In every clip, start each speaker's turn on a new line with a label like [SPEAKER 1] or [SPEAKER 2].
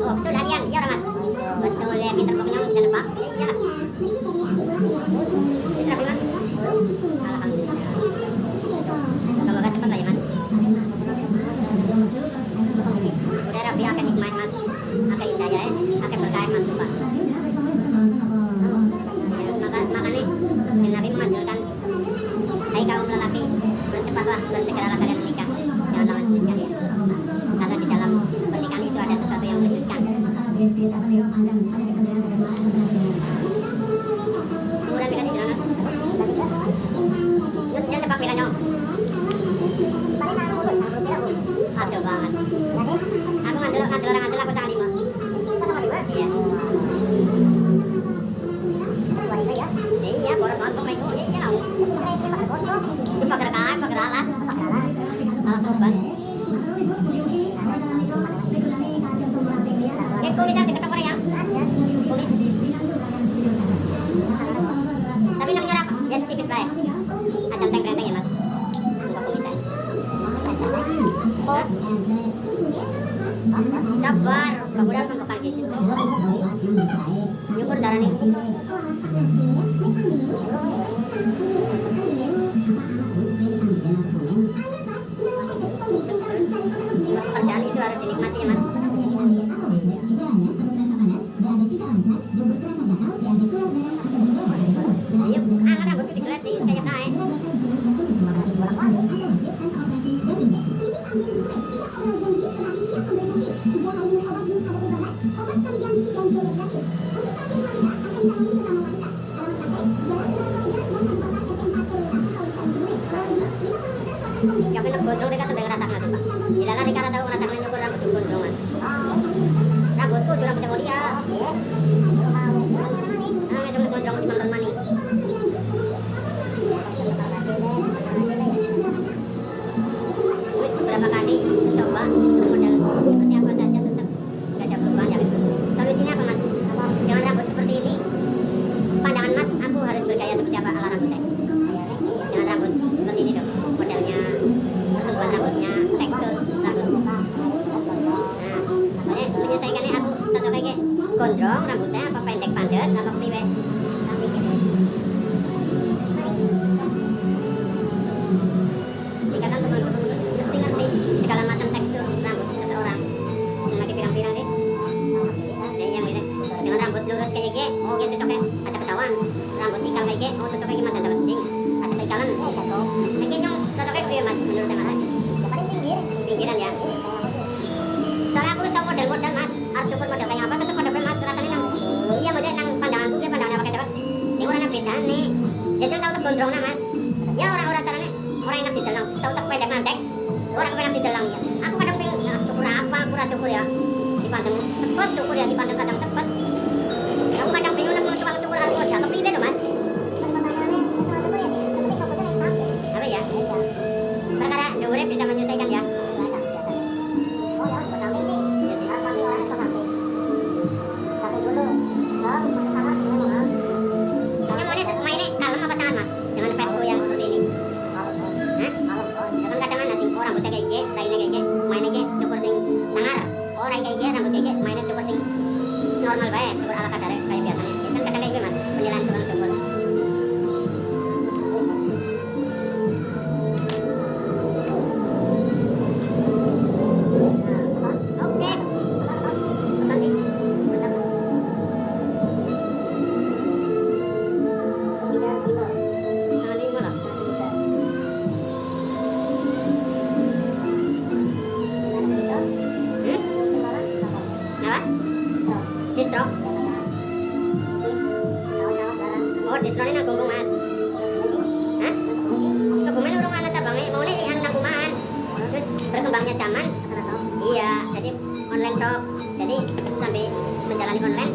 [SPEAKER 1] Oh, betul harian, iya orang mas. Betul ya, Peter pokoknya bisa nebak. Iya. Bisa berapa mas? Alhamdulillah. Semoga cepat lah ya mas. Udah Rabbi akan nikmat mas, akan indah ya, akan berkah mas lupa. Makanya Nabi menganjurkan, hai kaum lelaki, bercepatlah, bersegeralah kalian menikah, jangan lawan istri kalian. Karena di dalam pernikahan itu ada sesuatu yang mengejutkan. Kemudian dikasih jalan. Jangan tebak bedanya. Aduh banget. Aku ngandel aku sangat lima. Iya. Iya, boros banget pokoknya itu. Iya, tahu. Itu pageran. Langsung banget. Kumis aja ketemu ya. Kumis. Tapi namanya apa? Jadi tipis baik. Ajang teng-teng ya mas. Buka kumis aja. Sabar, kemudian membuka di situ. Nyukur darah nih. Pekerjaan itu harus dinikmati ya mas. Ayo, angkat rambut itu digelet sih, kayak kain. Kami nak gondrong dekat sampai ngerasakan itu pak. Tidak lah dikara tahu ngerasakan nyukur rambut gondrongan. Rambutku curang bisa mulia. Itu gondrong di mantan mani. Beberapa kali coba model seperti apa saja tetap tidak ada perubahan ya. Solusinya apa mas? Dengan rambut seperti ini, pandangan mas, aku harus bergaya seperti apa ala rambut saya. Dengan rambut seperti ini dong, modelnya, pertumbuhan rambutnya, tekstur rambut. Nah, soalnya menyesuaikannya aku cocok kayak gondrong rambutnya apa pendek pandas apa priwe. Jika kan teman-teman mesti ngerti segala macam tekstur rambut seseorang. Lagi pirang-pirang deh. Dan yang ini dengan rambut lurus kayak gini, oh gitu cocoknya acak ketahuan. Rambut ikal kayak gini, oh cocoknya gimana dalam seding. Acak ikalan, kayak nyong cocoknya gue mas menurut yang lain. Yang paling pinggiran ya. Soalnya aku tahu model-model mas, harus cukur model kayak apa, tetap model mas rasanya nang. Iya model nang pandangan gue pandangannya pakai dapat. Yang orangnya beda nih. Jadi tahu tuh gondrongnya mas. Ya orang-orang caranya orang enak didelang, tahu tak pendek mandek. Orang enak didelang ya. Aku kadang pengen ya cukur apa, kurang cukur ya. Dipandang sepet cukur ya, dipandang kadang sepet. Aku kadang bingung nak mau tukang cukur aku jatuh pilih loh mas. Apa ya? Perkara dure bisa menyelesaikan ya. Oh ya, bersama ini. Jadi apa nih orangnya bersama? Tapi dulu, ya sama sih memang. Yang mana mainnya kalem apa sangat mas? Dengan pesto yang seperti ini. Hah? Jangan kadang nasi rambutnya kayak gini, lainnya kayak gini, mainnya kayak cukur sing sangar. Orang kayak gini rambut kayak gini, mainnya cukur sing normal baik, cukur ala kadar kayak biasanya. Kan kadang kayak gini mas, penilaian tukang cukur. Distro. Oh, distro ini nang gunggung mas. Hah? Kebumen urung ana cabangnya, mau nih anak kumahan. Terus berkembangnya zaman. Iya, jadi online shop. Jadi sampai menjalani online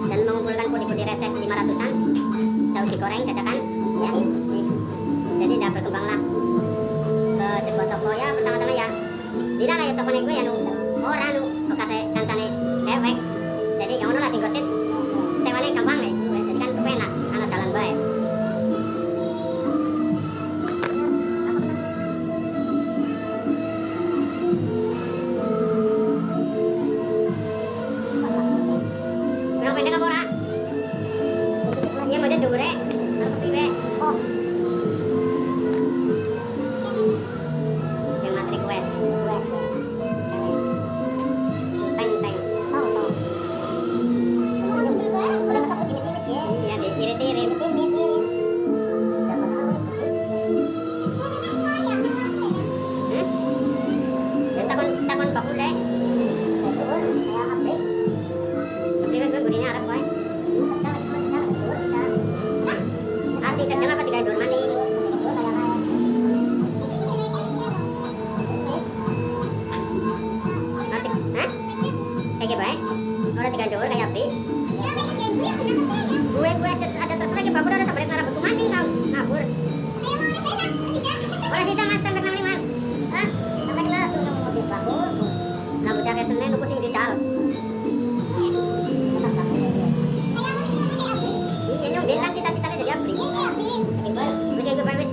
[SPEAKER 1] dan mengumpulkan pundi-pundi receh 500-an. Daun digoreng dadakan, ya. Nih. Jadi dah berkembanglah ke sebuah toko ya pertama-tama ya. Tidak kayak toko gue ya nu orang nu bekasnya kancane dewek. Jadi yang mana lah tinggosit sewanya gampang nih. Jadi kan enak, anak jalan baik. pendek apa ora? Iya mau dure. Harus piye? Oh. Yang mas request. Teng. Tahu. Iya, diirit-irit. Takon bakul deh. Tapi gue gudinya Arab boy. Asik sedang apa 3 dolar maning. Hah? Kayak baik. Orang 3 dolar kayak api. Gue ada terserah ke bakul ada sampai arab butuh maning kau. Ngabur. Boleh kita mas tambah 65. Hah? Sampai kita tunggu mobil bakul. Nah, bocah ke Senin aku sing dical. Iya, nyong bilang cita-citanya jadi abri. Saking bae. Wis iki bae wis.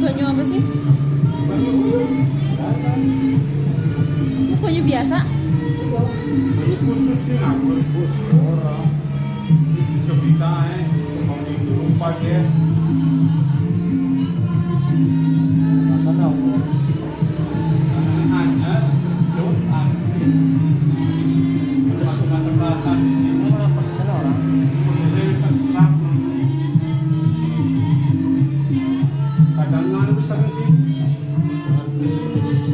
[SPEAKER 2] Banyu apa sih? Banyu biasa.
[SPEAKER 3] Banyu khusus nih ngabur bus orang. Bisa kita mau dilupa ya. Apa apa? Hanya jauh asli. Macam-macam rasa di sini. Apa di sana orang? Jadi terserap. Kadang nggak bisa sih.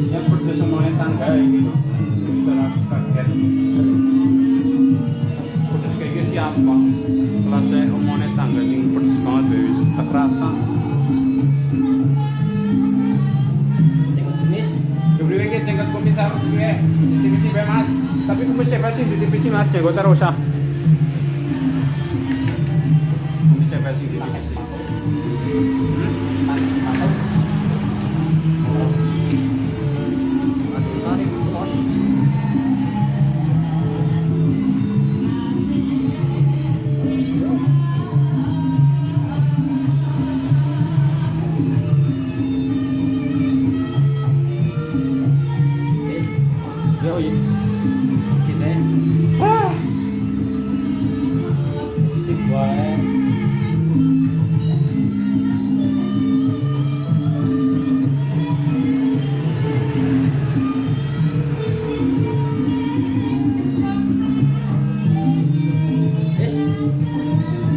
[SPEAKER 3] Ya pedes semuanya tangga gitu. Kita lakukan kan. Pedes kayak siapa? Kalau saya ngomongnya tangga yang pedes banget, wis tak rasa.
[SPEAKER 4] Jenggot kumis.
[SPEAKER 3] Dibeli lagi jenggot kumis harus gue di TVC mas. Tapi kumis siapa sih di TVC mas? Jenggot terus ah. Kumis siapa sih di TVC?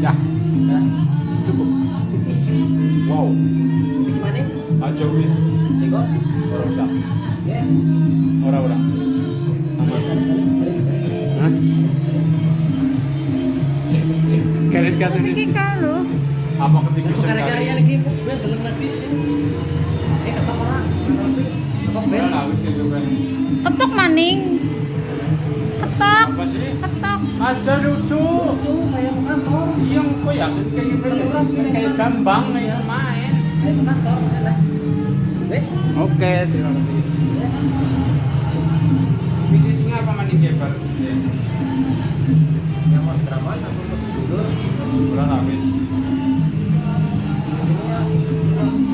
[SPEAKER 3] Ya, cukup. Wow.
[SPEAKER 4] Kumis mana?
[SPEAKER 3] Aja wis.
[SPEAKER 4] Jenggot.
[SPEAKER 3] Ora usah.
[SPEAKER 4] Ya.
[SPEAKER 3] Ora. Hah? Garis kata
[SPEAKER 2] Iki
[SPEAKER 3] ini.
[SPEAKER 2] kalau
[SPEAKER 3] Apa ketikisan
[SPEAKER 4] Karya-karya lagi gue dalam hadis. Kata orang. Apa ben?
[SPEAKER 3] Ora wis itu ben.
[SPEAKER 2] ketok maning. Ketok.
[SPEAKER 3] Apa sih?
[SPEAKER 2] Ketok.
[SPEAKER 3] Aja lucu.
[SPEAKER 4] Itu kayak mau kantor.
[SPEAKER 3] Iya, kok ya kayak jambang ya main.
[SPEAKER 4] Kayak mau kantor. Wes.
[SPEAKER 3] Oke, terima kasih. Ini singa apa maning gebar?
[SPEAKER 4] nyaman drama aku tidur.
[SPEAKER 3] Bulan habis.
[SPEAKER 4] Ininya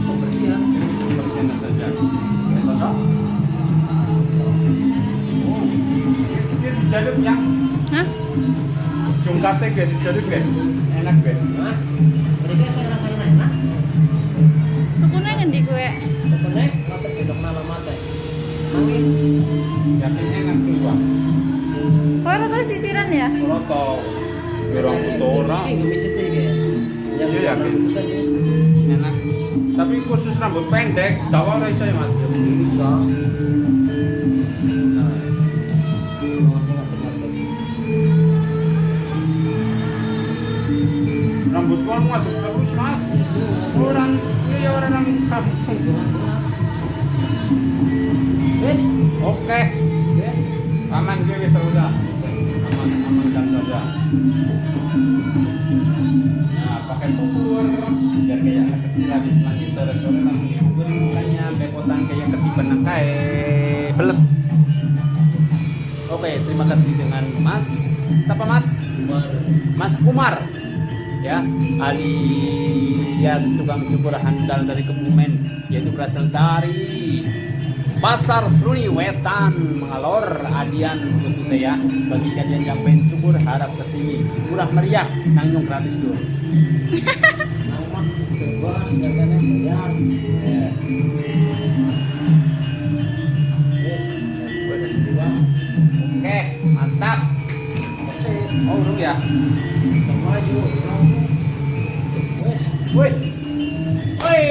[SPEAKER 4] pembersihan.
[SPEAKER 3] Persen saja. Cocok. Oh, dia dijaluk ya.
[SPEAKER 2] Hah?
[SPEAKER 3] Jungkate gue dijaluk gue. Enak gue.
[SPEAKER 4] Nah, mereka saya rasakan enak.
[SPEAKER 2] Tukune ngendi kowe?
[SPEAKER 4] Sebenarnya mata gedok nama mata. Angin.
[SPEAKER 3] Yakin enak tuh bang.
[SPEAKER 2] Kowe ora tau sisiran ya?
[SPEAKER 3] Kalau tau berang motora
[SPEAKER 4] Ini gemicet ini ya. Yang
[SPEAKER 3] Iya, yakin.
[SPEAKER 4] itu tadi.
[SPEAKER 3] enak. Tapi khusus rambut pendek, tahu nggak bisa ya mas?
[SPEAKER 4] Bisa. Nah,
[SPEAKER 3] Rambut gua ngaduk terus mas. Orang ini ya orang kampung.
[SPEAKER 4] Wes,
[SPEAKER 3] Oke, aman gue bisa udah. Amankan saja. Nah, pakai bubur biar kayak anak kecil habis mandi sore-sore langsung bubur mukanya bepotan kayak ketiban nangkai belum. Oke, terima kasih dengan Mas. Siapa Mas? Mas Umar. Ya, alias tukang cukur handal dari Kebumen, yaitu berasal dari Pasar Seruni Wetan, Mangalor, Adian khusus ya. Bagi kalian yang pengen cukur harap kesini, murah meriah, nanggung gratis dulu.
[SPEAKER 4] nama bebas harganya bayar. Wes, boleh dua.
[SPEAKER 3] Oke, mantap.
[SPEAKER 4] Masih
[SPEAKER 3] Oh, dulu ya.
[SPEAKER 4] sama aja. Wes,
[SPEAKER 3] Woi, woi.